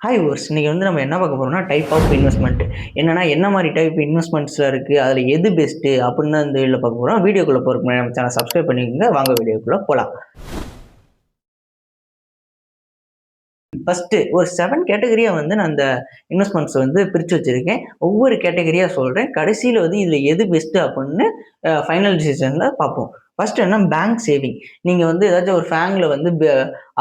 Hi ores இன்னைக்கு வந்து நம்ம என்ன பார்க்க போறோம்னா டைப் ஆஃப் இன்வெஸ்ட்மெண்ட் என்னன்னா என்ன மாதிரி டைப் இன்வெஸ்ட்மெண்ட்ஸ்ல இருக்கு அதுல எது பெஸ்ட் அப்படின்னு தான் இந்த வீடியோல பார்க்க போறோம். வீடியோக்குள்ள போறதுக்கு முன்னாடி நம்ம சேனல் சப்ஸ்கிரைப் பண்ணிக்கோங்க. வாங்க வீடியோக்குள்ள போலாம். ஃபர்ஸ்ட் ஒரு 7 கேட்டகரியா வந்து நான் அந்த இன்வெஸ்ட்மெண்ட்ஸ் வந்து பிரிச்சு வச்சிருக்கேன். ஒவ்வொரு கேட்டகரியா சொல்றேன். கடைசியில வந்து இதுல எது பெஸ்ட் அப்படின்னு ஃபைனல் டிசிஷன்ல பார்ப்போம். ஃபர்ஸ்ட் என்ன பேங்க் சேவிங். நீங்க வந்து ஏதாச்சும் ஒரு ஃபேங்க்ல வந்து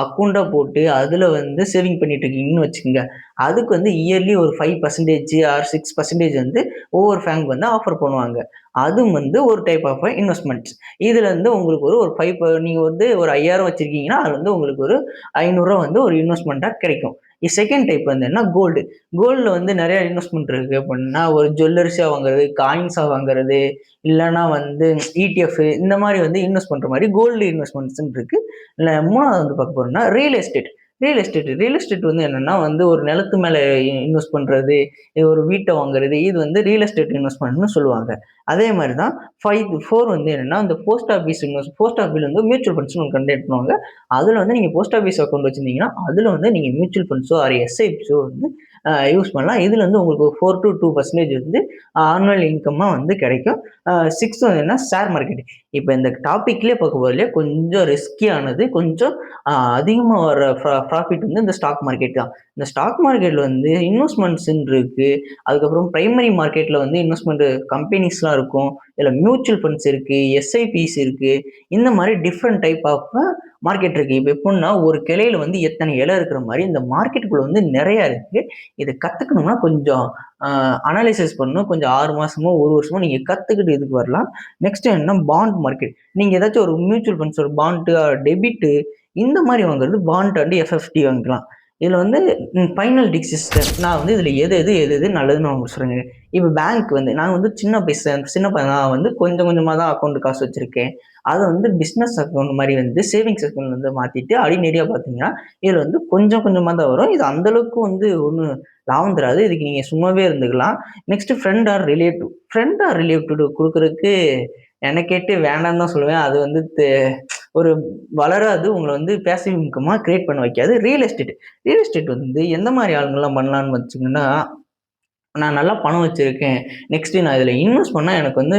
அக்கௌண்ட்டா போட்டு அதுல வந்து சேவிங் பண்ணிட்டு இருக்கீங்கன்னு வச்சுக்கோங்க. அதுக்கு வந்து இயர்லி ஒரு 5% ஆர் 6% வந்து ஒவ்வொரு ஃபேங்க் வந்து ஆஃபர் பண்ணுவாங்க. அதுவும் வந்து ஒரு டைப் ஆஃப் இன்வெஸ்ட்மெண்ட்ஸ். இதுல இருந்து உங்களுக்கு ஒரு 5 நீங்க வந்து ஒரு 5000 வச்சிருக்கீங்கன்னா அது வந்து உங்களுக்கு ஒரு ரூ. 500 வந்து ஒரு இன்வெஸ்ட்மெண்ட்டா கிடைக்கும். செகண்ட் டைப் வந்து என்ன கோல்டு. கோல்டுல வந்து நிறைய இன்வெஸ்ட்மெண்ட் இருக்கு. அப்படின்னா ஒரு ஜுவல்லரிஸா வாங்குறது, காயின்ஸா வாங்குறது, இல்லைன்னா வந்து இடிஎஃப் இந்த மாதிரி வந்து இன்வெஸ்ட் பண்ற மாதிரி கோல்டு இன்வெஸ்ட்மெண்ட்ஸ் இருக்கு. இல்ல மூணாவது வந்து பார்க்க போறோம்னா ரியல் எஸ்டேட். ரியல் எஸ்டேட் வந்து என்னன்னா வந்து ஒரு நிலத்து மேல இன்வெஸ்ட் பண்றது, இது ஒரு வீட்டை வாங்குறது, இது வந்து ரியல் எஸ்டேட் இன்வெஸ்ட்மெண்ட்னு சொல்லுவாங்க. அதே மாதிரி தான் 4 வந்து என்னன்னா இந்த போஸ்ட் ஆஃபீஸ் வந்து மியூச்சுவல் ஃபண்ட்ஸ் கண்டக்ட் பண்ணுவாங்க. அதுல வந்து நீங்க போஸ்ட் ஆஃபீஸ் அக்கௌண்ட் வச்சிருந்தீங்கன்னா அதுல வந்து நீங்க மியூச்சுவல் ஃபண்ட்ஸோ ஆர் எஸ்ஐபிஸோ வந்து யூஸ் பண்ணலாம். இதுல வந்து உங்களுக்கு 4 to 2% வந்து ஆனுவல் இன்கம்மா வந்து கிடைக்கும். 6 வந்து என்ன ஷேர் மார்க்கெட். இப்போ இந்த டாபிக்லேயே பார்க்க போதிலே கொஞ்சம் ரிஸ்கியானது, கொஞ்சம் அதிகமாக வர ப்ராஃபிட் வந்து இந்த ஸ்டாக் மார்க்கெட் தான். இந்த ஸ்டாக் மார்க்கெட்ல வந்து இன்வெஸ்ட்மெண்ட்ஸ் இருக்கு. அதுக்கப்புறம் பிரைமரி மார்க்கெட்ல வந்து இன்வெஸ்ட்மெண்ட் கம்பெனிஸ்லாம் இருக்கும். இதில் மியூச்சுவல் ஃபண்ட்ஸ் இருக்கு, எஸ்ஐபிஸ் இருக்கு. இந்த மாதிரி டிஃப்ரெண்ட் டைப் ஆஃப் மார்க்கெட் இருக்கு. இப்போ எப்படின்னா ஒரு கிளையில வந்து எத்தனை இலை இருக்கிற மாதிரி இந்த மார்க்கெட்டுக்குள்ள வந்து நிறைய இருக்கு. இதை கத்துக்கணும்னா கொஞ்சம் அனாலிசிஸ் பண்ணணும். கொஞ்சம் 6 மாசமோ 1 வருஷமோ நீங்க கத்துக்கிட்டு இதுக்கு வரலாம். நெக்ஸ்ட் என்ன பாண்ட் மார்க்கெட். நீங்க ஏதாச்சும் ஒரு மியூச்சுவல் ஃபண்ட்ஸ் ஒரு பாண்ட் டெபிட் இந்த மாதிரி வாங்குறது பாண்ட் அண்ட் எஃப்எஃப்டி வாங்கிக்கலாம். இதுல வந்து ஃபைனல் டிசிஷன் நான் வந்து இதுல எது நல்லதுன்னு உங்களுக்கு சொல்றேங்க. இப்போ பேங்க் வந்து நான் வந்து சின்ன பையன் நான் வந்து கொஞ்சம் கொஞ்சமா தான் அக்கௌண்ட் காசு வச்சிருக்கேன். அதை வந்து பிஸ்னஸ் அக்கௌண்ட் மாதிரி வந்து சேவிங்ஸ் அக்கௌண்ட் வந்து மாத்திட்டு ஆர்டினரியா பார்த்தீங்கன்னா இதுல வந்து கொஞ்சம் கொஞ்சமா தான் வரும். இது அந்த அளவுக்கு வந்து ஒன்றும் லாபம் தராது. இதுக்கு நீங்க சும்மாவே இருந்துக்கலாம். நெக்ஸ்ட் ஃப்ரெண்ட் ஆர் ரிலேட்டிவ் கொடுக்கறதுக்கு எனக்கு கேட்டு வேண்டாம்னு தான் சொல்லுவேன். அது வந்து ஒரு வளராது. உங்களை வந்து பேசிவ் இன்கமா கிரியேட் பண்ண வைக்காது. ரியல் எஸ்டேட் வந்து எந்த மாதிரி ஆளுங்கள்லாம் பண்ணலான்னு வச்சுங்கன்னா, நான் நல்லா பணம் வச்சிருக்கேன். நெக்ஸ்ட் நான் இதுல இன்வெஸ்ட் பண்ணா எனக்கு வந்து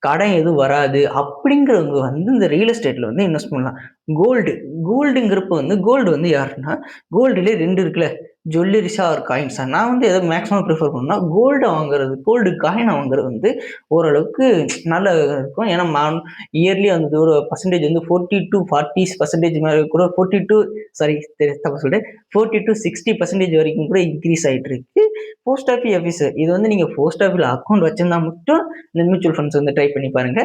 கடன் எதுவும் வராது. அப்படிங்கிறவங்க வந்து இந்த ரியல் எஸ்டேட்ல வந்து இன்வெஸ்ட் பண்ணலாம். கோல்டு கோல்டுங்கிறப்ப வந்து கோல்டு வந்து யாருன்னா, கோல்டுலயே 2 இருக்குல்ல. ஜுவல்லரிஸா ஒரு காயின்ஸா. நான் வந்து எதை மேக்ஸிமம் ப்ரிஃபர் பண்ணேன்னா, கோல்டு காயின வாங்குறது வந்து ஓரளவுக்கு நல்ல இருக்கும். ஏன்னா இயர்லி வந்து ஒரு பர்சன்டேஜ் வந்து 40% மேல கூட 42 சாரி தப்பா சொல்லிட்டேன். 40-60% வரைக்கும் கூட இன்க்ரீஸ் ஆயிட்டு இருக்கு. போஸ்ட் ஆஃபீஸ் இது வந்து நீங்க போஸ்ட் ஆஃபீஸ்ல அக்கௌண்ட் வச்சிருந்தா மட்டும் இந்த மியூச்சுவல் ஃபண்ட்ஸ் வந்து ட்ரை பண்ணி பாருங்க.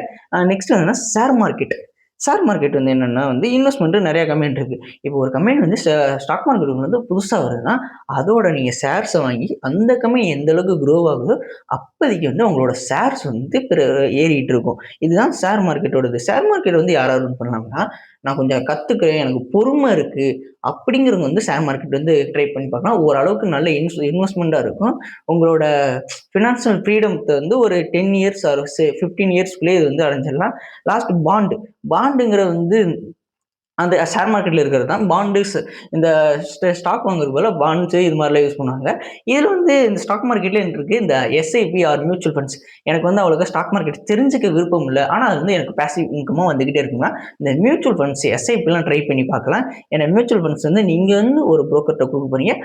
நெக்ஸ்ட் வந்து ஷேர் மார்க்கெட் வந்து என்னன்னா வந்து இன்வெஸ்ட்மெண்ட் நிறைய கம்பெனி இருக்கு. இப்போ ஒரு கம்பெனி வந்து ஸ்டாக் மார்க்கெட் வந்து புதுசா வருதுன்னா அதோட நீங்க ஷேர்ஸை வாங்கி அந்த கம்பெனி எந்த அளவுக்கு க்ரோ ஆகுதோ அப்போதைக்கு வந்து உங்களோட ஷேர்ஸ் வந்து ஏறிட்டு இருக்கும். இதுதான் ஷேர் மார்க்கெட்டோடது. ஷேர் மார்க்கெட் வந்து யாராவது பண்ணலாம்னா நான் கொஞ்சம் கத்துக்கிறேன், எனக்கு பொறுமை இருக்கு அப்படிங்கிறவங்க வந்து ஷேர் மார்க்கெட் வந்து ட்ரை பண்ணி பார்க்கலாம். ஓரளவுக்கு நல்ல இன்வெஸ்ட்மெண்ட்டா இருக்கும். உங்களோட ஃபினான்ஷியல் ஃப்ரீடத்தை வந்து ஒரு 10 இயர்ஸ் ஆர் 15 இயர்ஸ்க்குள்ளே இது வந்து அடைஞ்சிடலாம். லாஸ்ட் பாண்டுங்கிறது வந்து அந்த ஷேர் மார்க்கெட்ல இருக்கிறது தான் பாண்ட்ஸ். இந்த ஸ்டாக் வாங்குறது போல பாண்ட்ஸ் இது மாதிரிலாம் யூஸ் பண்ணுவாங்க. இதுல வந்து இந்த ஸ்டாக் மார்க்கெட்ல எனக்கு இருக்கு இந்த எஸ்ஐபி ஆர் மியூச்சுவல் ஃபண்ட்ஸ். எனக்கு வந்து அவ்வளோக்கா ஸ்டாக் மார்க்கெட் தெரிஞ்சுக்க விருப்பம் இல்லை. ஆனால் அது வந்து எனக்கு பேசிவ் இன்கமாக வந்துகிட்டே இருக்குங்க. இந்த மியூச்சுவல் ஃபண்ட்ஸ் எஸ்ஐபிலாம் ட்ரை பண்ணி பார்க்கலாம். ஏன்னா மியூச்சுவல் ஃபண்ட்ஸ் வந்து நீங்க வந்து ஒரு புரோக்கர்கிட்ட கொடுக்க போறீங்க.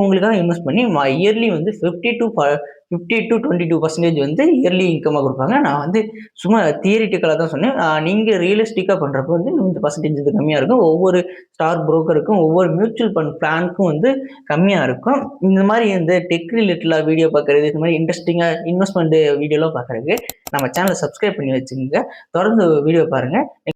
உங்களுக்காக இன்வெஸ்ட் பண்ணி இயர்லி வந்து 50-22% வந்து இயர்லி இன்கமாக கொடுப்பாங்க. நான் வந்து சும்மா தியரிட்டிக்கலாக தான் சொன்னேன். நீங்க ரியலிஸ்டிக்கா பண்றப்ப வந்து இந்த பர்சன்டேஜ் இது கம்மியா இருக்கும். ஒவ்வொரு ஸ்டார் புரோக்கருக்கும் ஒவ்வொரு மியூச்சுவல் ஃபண்ட் பிளானுக்கும் வந்து கம்மியா இருக்கும். இந்த மாதிரி இந்த டெக் ரிலேட்டடா வீடியோ பார்க்கறது, இந்த மாதிரி இன்ட்ரெஸ்டிங்கா இன்வெஸ்ட்மெண்ட் வீடியோலாம் பார்க்கறதுக்கு நம்ம சேனலை சப்ஸ்கிரைப் பண்ணி வச்சுக்கோங்க. தொடர்ந்து வீடியோ பாருங்க.